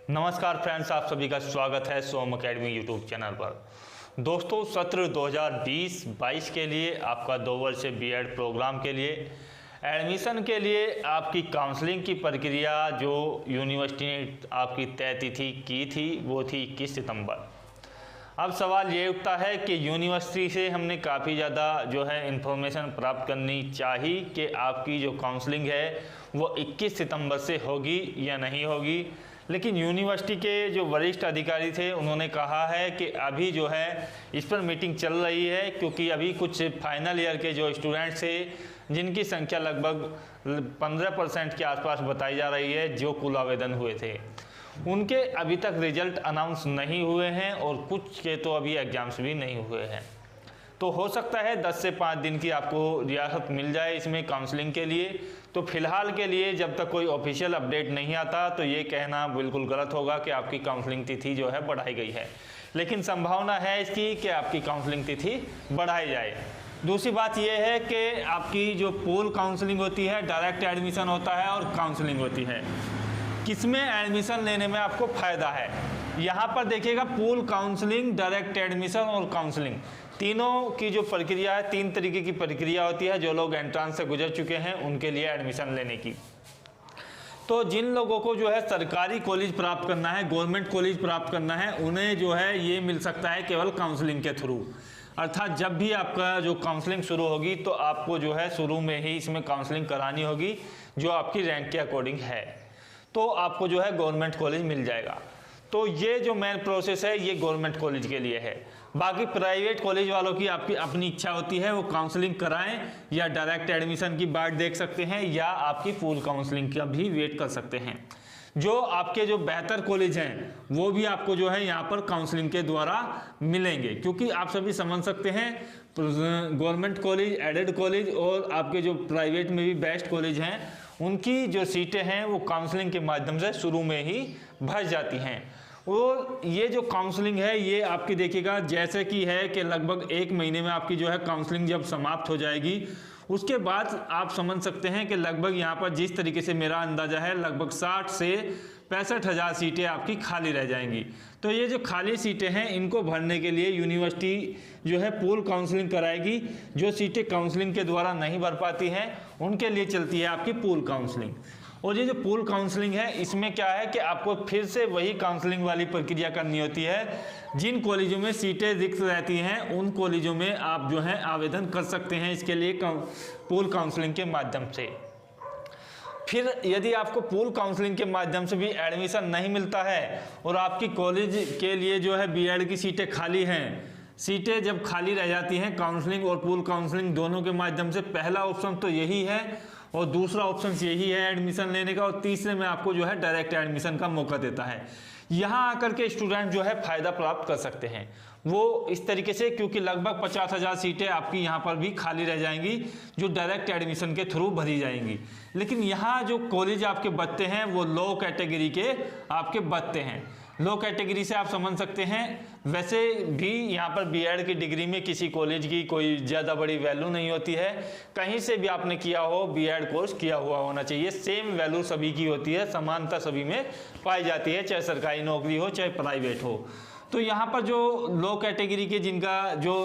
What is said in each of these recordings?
नमस्कार फ्रेंड्स, आप सभी का स्वागत है सोम अकेडमी यूट्यूब चैनल पर। दोस्तों, सत्र 2020-22 के लिए आपका 2 वर्षीय बीएड प्रोग्राम के लिए एडमिशन के लिए आपकी काउंसलिंग की प्रक्रिया जो यूनिवर्सिटी ने आपकी तय तिथि की थी वो थी 21 सितंबर। अब सवाल ये उठता है कि यूनिवर्सिटी से हमने काफ़ी ज़्यादा जो है इन्फॉर्मेशन प्राप्त करनी चाहिए कि आपकी जो काउंसलिंग है वो 21 सितंबर से होगी या नहीं होगी। लेकिन यूनिवर्सिटी के जो वरिष्ठ अधिकारी थे उन्होंने कहा है कि अभी जो है इस पर मीटिंग चल रही है, क्योंकि अभी कुछ फाइनल ईयर के जो स्टूडेंट्स थे जिनकी संख्या लगभग 15% के आसपास बताई जा रही है जो कुल आवेदन हुए थे, उनके अभी तक रिजल्ट अनाउंस नहीं हुए हैं और कुछ के तो अभी एग्ज़ाम्स भी नहीं हुए हैं। तो हो सकता है 10 से 5 दिन की आपको रियासत मिल जाए इसमें काउंसलिंग के लिए। तो फिलहाल के लिए जब तक कोई ऑफिशियल अपडेट नहीं आता तो ये कहना बिल्कुल गलत होगा कि आपकी काउंसलिंग तिथि जो है बढ़ाई गई है, लेकिन संभावना है इसकी कि आपकी काउंसलिंग तिथि बढ़ाई जाए। दूसरी बात यह है कि आपकी जो पूल काउंसलिंग होती है, डायरेक्ट एडमिशन होता है और काउंसलिंग होती है, किसमें एडमिशन लेने में आपको फ़ायदा है। यहाँ पर देखिएगा, पूल काउंसलिंग, डायरेक्ट एडमिशन और काउंसलिंग तीनों की जो प्रक्रिया है, 3 तरीके की प्रक्रिया होती है। जो लोग एंट्रांस से गुजर चुके हैं उनके लिए एडमिशन लेने की। तो जिन लोगों को जो है सरकारी कॉलेज प्राप्त करना है, गवर्नमेंट कॉलेज प्राप्त करना है, उन्हें जो है ये मिल सकता है केवल काउंसलिंग के थ्रू। अर्थात जब भी आपका जो काउंसलिंग शुरू होगी तो आपको जो है शुरू में ही इसमें काउंसलिंग करानी होगी जो आपकी रैंक के अकॉर्डिंग है, तो आपको जो है गवर्नमेंट कॉलेज मिल जाएगा। तो ये जो मेन प्रोसेस है ये गवर्नमेंट कॉलेज के लिए है। बाकी प्राइवेट कॉलेज वालों की आपकी अपनी इच्छा होती है, वो काउंसलिंग कराएं या डायरेक्ट एडमिशन की बाट देख सकते हैं या आपकी पूल काउंसलिंग का भी वेट कर सकते हैं। जो आपके जो बेहतर कॉलेज हैं वो भी आपको जो है यहाँ पर काउंसलिंग के द्वारा मिलेंगे, क्योंकि आप सभी समझ सकते हैं गवर्नमेंट कॉलेज, एडेड कॉलेज और आपके जो प्राइवेट में भी बेस्ट कॉलेज हैं उनकी जो सीटें हैं वो काउंसलिंग के माध्यम से शुरू में ही भर जाती हैं। और ये जो काउंसलिंग है ये आपकी देखिएगा जैसे कि है कि लगभग 1 महीने में आपकी जो है काउंसलिंग जब समाप्त हो जाएगी उसके बाद आप समझ सकते हैं कि लगभग यहाँ पर जिस तरीके से मेरा अंदाज़ा है लगभग 60 से 65 हज़ार सीटें आपकी खाली रह जाएंगी। तो ये जो खाली सीटें हैं इनको भरने के लिए यूनिवर्सिटी जो है पूल काउंसलिंग कराएगी। जो सीटें काउंसलिंग के द्वारा नहीं भर पाती हैं उनके लिए चलती है आपकी पूल काउंसलिंग। और ये जो पूल काउंसलिंग है इसमें क्या है कि आपको फिर से वही काउंसलिंग वाली प्रक्रिया करनी होती है। जिन कॉलेजों में सीटें रिक्त रहती हैं उन कॉलेजों में आप जो है आवेदन कर सकते हैं इसके लिए पूल काउंसलिंग के माध्यम से। फिर यदि आपको पूल काउंसलिंग के माध्यम से भी एडमिशन नहीं मिलता है और आपकी कॉलेज के लिए जो है बीएड की सीटें खाली हैं, सीटें जब खाली रह जाती हैं काउंसलिंग और पूल काउंसलिंग दोनों के माध्यम से, पहला ऑप्शन तो यही है और दूसरा ऑप्शन यही है एडमिशन लेने का, और तीसरे में आपको जो है डायरेक्ट एडमिशन का मौका देता है। यहाँ आकर के स्टूडेंट जो है फ़ायदा प्राप्त कर सकते हैं वो इस तरीके से, क्योंकि लगभग 50 हज़ार सीटें आपकी यहाँ पर भी खाली रह जाएंगी जो डायरेक्ट एडमिशन के थ्रू भरी जाएंगी। लेकिन यहाँ जो कॉलेज आपके बचते हैं वो लो कैटेगरी के आपके बचते हैं। लो कैटेगरी से आप समझ सकते हैं, वैसे भी यहाँ पर बीएड की डिग्री में किसी कॉलेज की कोई ज़्यादा बड़ी वैल्यू नहीं होती है। कहीं से भी आपने किया हो, बीएड कोर्स किया हुआ होना चाहिए, सेम वैल्यू सभी की होती है, समानता सभी में पाई जाती है, चाहे सरकारी नौकरी हो चाहे प्राइवेट हो। तो यहाँ पर जो लो कैटेगरी के जिनका जो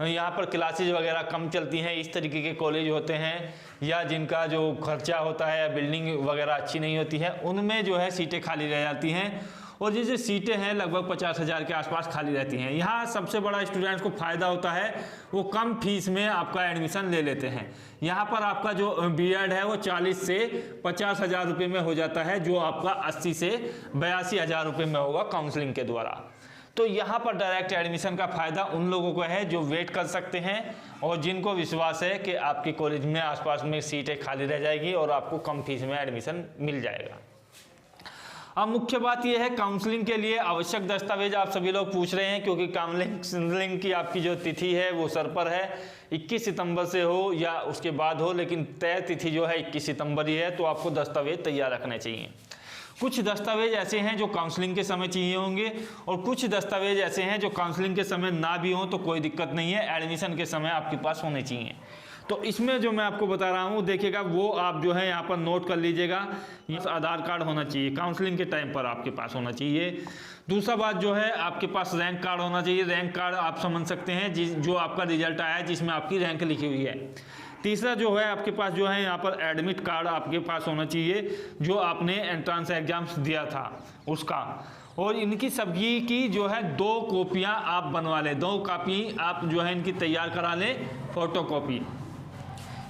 यहाँ पर क्लासेज वगैरह कम चलती हैं, इस तरीके के कॉलेज होते हैं, या जिनका जो खर्चा होता है या बिल्डिंग वगैरह अच्छी नहीं होती है, उनमें जो है सीटें खाली रह जाती हैं और ये जो सीटें हैं लगभग 50 हज़ार के आसपास खाली रहती हैं। यहाँ सबसे बड़ा स्टूडेंट्स को फ़ायदा होता है, वो कम फीस में आपका एडमिशन ले लेते हैं। यहाँ पर आपका जो बीएड है वो 40 से 50 हज़ार रुपये में हो जाता है, जो आपका 80 से 82 हज़ार रुपये में होगा काउंसलिंग के द्वारा। तो यहाँ पर डायरेक्ट एडमिशन का फ़ायदा उन लोगों को है जो वेट कर सकते हैं और जिनको विश्वास है कि आपके कॉलेज में आसपास में सीटें खाली रह जाएगी और आपको कम फीस में एडमिशन मिल जाएगा। अब मुख्य बात यह है काउंसलिंग के लिए आवश्यक दस्तावेज आप सभी लोग पूछ रहे हैं, क्योंकि काउंसलिंग की आपकी जो तिथि है वो सर पर है, 21 सितंबर से हो या उसके बाद हो, लेकिन तय तिथि जो है 21 सितंबर ही है। तो आपको दस्तावेज तैयार रखने चाहिए। कुछ दस्तावेज ऐसे हैं जो काउंसलिंग के समय चाहिए होंगे और कुछ दस्तावेज ऐसे हैं जो काउंसलिंग के समय ना भी हों तो कोई दिक्कत नहीं है, एडमिशन के समय आपके पास होने चाहिए। तो इसमें जो मैं आपको बता रहा हूँ देखिएगा, वो आप जो है यहाँ पर नोट कर लीजिएगा। ये आधार कार्ड होना चाहिए, काउंसलिंग के टाइम पर आपके पास होना चाहिए। दूसरा बात जो है आपके पास रैंक कार्ड होना चाहिए। रैंक कार्ड आप समझ सकते हैं जो आपका रिजल्ट आया है जिसमें आपकी रैंक लिखी हुई है। तीसरा जो है आपके पास जो है यहाँ पर एडमिट कार्ड आपके पास होना चाहिए, जो आपने एंट्रेंस एग्जाम्स दिया था उसका। और इनकी सभी की जो है 2 कॉपियाँ आप बनवा लें, 2 कॉपी आप जो है इनकी तैयार करा लें, फोटो कॉपी।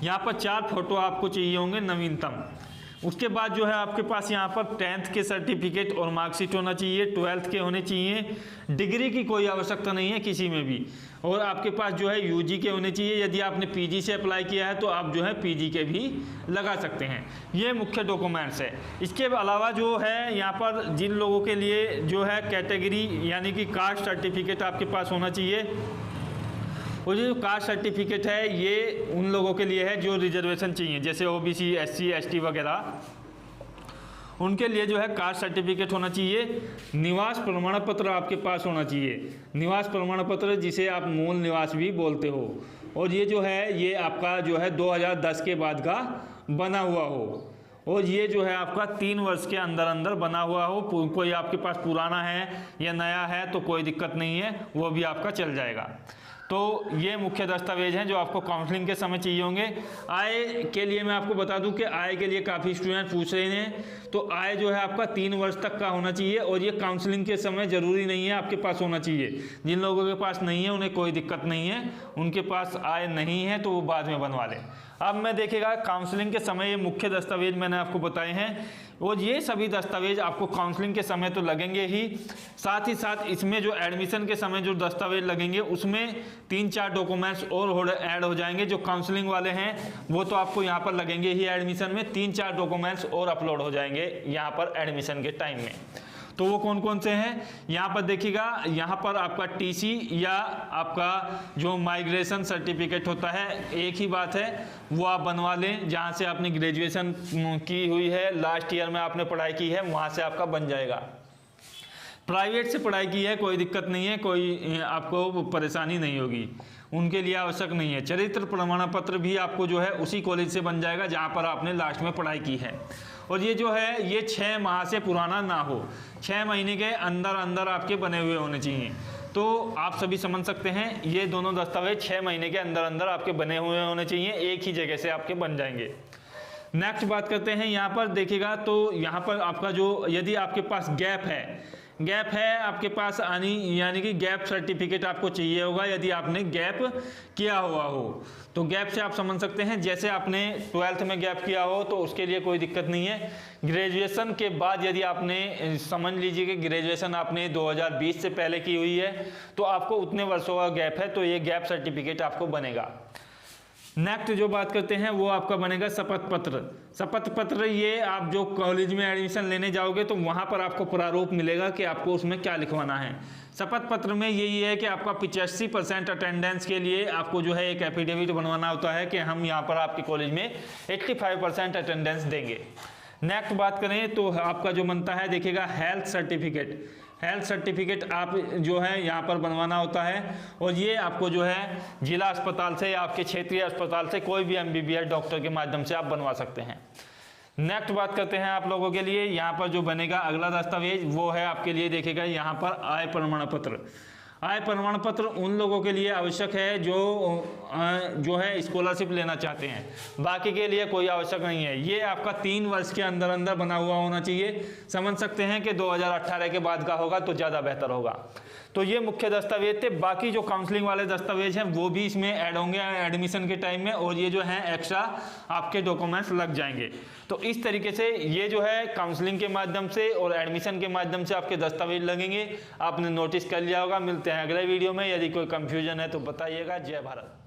यहाँ पर 4 फोटो आपको चाहिए होंगे नवीनतम। उसके बाद जो है आपके पास यहाँ पर 10th के सर्टिफिकेट और मार्कशीट होना चाहिए, 12th के होने चाहिए। डिग्री की कोई आवश्यकता नहीं है किसी में भी। और आपके पास जो है यूजी के होने चाहिए। यदि आपने पीजी से अप्लाई किया है तो आप जो है पीजी के भी लगा सकते हैं। ये मुख्य डॉक्यूमेंट्स है। इसके अलावा जो है यहाँ पर जिन लोगों के लिए जो है कैटेगरी यानी कि कास्ट सर्टिफिकेट आपके पास होना चाहिए। और जो कास्ट सर्टिफिकेट है ये उन लोगों के लिए है जो रिजर्वेशन चाहिए, जैसे ओबीसी, एससी, एसटी वगैरह, उनके लिए जो है कास्ट सर्टिफिकेट होना चाहिए। निवास प्रमाण पत्र आपके पास होना चाहिए, निवास प्रमाण पत्र जिसे आप मूल निवास भी बोलते हो। और ये जो है ये आपका जो है 2010 के बाद का बना हुआ हो। और ये जो है आपका 3 वर्ष के अंदर अंदर बना हुआ हो। कोई आपके पास पुराना है या नया है तो कोई दिक्कत नहीं है, वो भी आपका चल जाएगा। तो ये मुख्य दस्तावेज हैं जो आपको काउंसलिंग के समय चाहिए होंगे। आय के लिए मैं आपको बता दूं कि आय के लिए काफ़ी स्टूडेंट पूछ रहे हैं, तो आय जो है आपका 3 वर्ष तक का होना चाहिए। और ये काउंसलिंग के समय ज़रूरी नहीं है आपके पास होना चाहिए। जिन लोगों के पास नहीं है उन्हें कोई दिक्कत नहीं है, उनके पास आय नहीं है तो वो बाद में बनवा लें। अब मैं देखिएगा काउंसलिंग के समय ये मुख्य दस्तावेज मैंने आपको बताए हैं, और ये सभी दस्तावेज आपको काउंसलिंग के समय तो लगेंगे ही, साथ ही साथ इसमें जो एडमिशन के समय जो दस्तावेज लगेंगे उसमें 3-4 डॉक्यूमेंट्स और ऐड हो जाएंगे। जो काउंसलिंग वाले हैं वो तो आपको यहाँ पर लगेंगे ही, एडमिशन में 3-4 डॉक्यूमेंट्स और अपलोड हो जाएंगे यहाँ पर एडमिशन के टाइम में। तो वो कौन कौन से हैं यहाँ पर देखिएगा। यहाँ पर आपका टीसी या आपका जो माइग्रेशन सर्टिफिकेट होता है, एक ही बात है, वो आप बनवा लें। जहाँ से आपने ग्रेजुएशन की हुई है, लास्ट ईयर में आपने पढ़ाई की है, वहाँ से आपका बन जाएगा। प्राइवेट से पढ़ाई की है कोई दिक्कत नहीं है, कोई आपको परेशानी नहीं होगी, उनके लिए आवश्यक नहीं है। चरित्र प्रमाण पत्र भी आपको जो है उसी कॉलेज से बन जाएगा जहाँ पर आपने लास्ट में पढ़ाई की है। और ये जो है ये 6 माह से पुराना ना हो, 6 महीने के अंदर अंदर आपके बने हुए होने चाहिए। तो आप सभी समझ सकते हैं ये दोनों दस्तावेज 6 महीने के अंदर अंदर आपके बने हुए होने चाहिए, एक ही जगह से आपके बन जाएंगे। नेक्स्ट बात करते हैं यहाँ पर देखिएगा। तो यहाँ पर आपका जो यदि आपके पास गैप है आपके पास यानी कि गैप सर्टिफिकेट आपको चाहिए होगा यदि आपने गैप किया हुआ हो। तो गैप से आप समझ सकते हैं जैसे आपने 12th में गैप किया हो तो उसके लिए कोई दिक्कत नहीं है। ग्रेजुएशन के बाद यदि आपने समझ लीजिए कि ग्रेजुएशन आपने 2020 से पहले की हुई है तो आपको उतने वर्षों का गैप है, तो ये गैप सर्टिफिकेट आपको बनेगा। नेक्स्ट जो बात करते हैं वो आपका बनेगा शपथ पत्र। शपथ पत्र ये आप जो कॉलेज में एडमिशन लेने जाओगे तो वहाँ पर आपको प्रारूप मिलेगा कि आपको उसमें क्या लिखवाना है। शपथ पत्र में यही है कि आपका 85% अटेंडेंस के लिए आपको जो है एक एफिडेविट बनवाना होता है कि हम यहाँ पर आपके कॉलेज में 85% अटेंडेंस देंगे। नेक्स्ट बात करें तो आपका जो बनता है देखिएगा हेल्थ सर्टिफिकेट आप जो है यहाँ पर बनवाना होता है। और ये आपको जो है जिला अस्पताल से या आपके क्षेत्रीय अस्पताल से कोई भी MBBS डॉक्टर के माध्यम से आप बनवा सकते हैं। नेक्स्ट बात करते हैं आप लोगों के लिए यहाँ पर जो बनेगा अगला दस्तावेज वो है आपके लिए देखिएगा यहाँ पर आय प्रमाण पत्र। आय प्रमाण पत्र उन लोगों के लिए आवश्यक है जो है स्कॉलरशिप लेना चाहते हैं, बाकी के लिए कोई आवश्यक नहीं है। ये आपका 3 वर्ष के अंदर अंदर बना हुआ होना चाहिए। समझ सकते हैं कि 2018 के बाद का होगा तो ज़्यादा बेहतर होगा। तो ये मुख्य दस्तावेज थे। बाकी जो काउंसलिंग वाले दस्तावेज हैं वो भी इसमें ऐड होंगे एडमिशन के टाइम में, और ये जो हैं एक्स्ट्रा आपके डॉक्यूमेंट्स लग जाएंगे। तो इस तरीके से ये जो है काउंसलिंग के माध्यम से और एडमिशन के माध्यम से आपके दस्तावेज लगेंगे। आपने नोटिस कर लिया होगा। मिलते हैं अगले वीडियो में। यदि कोई कंफ्यूजन है तो बताइएगा। जय भारत।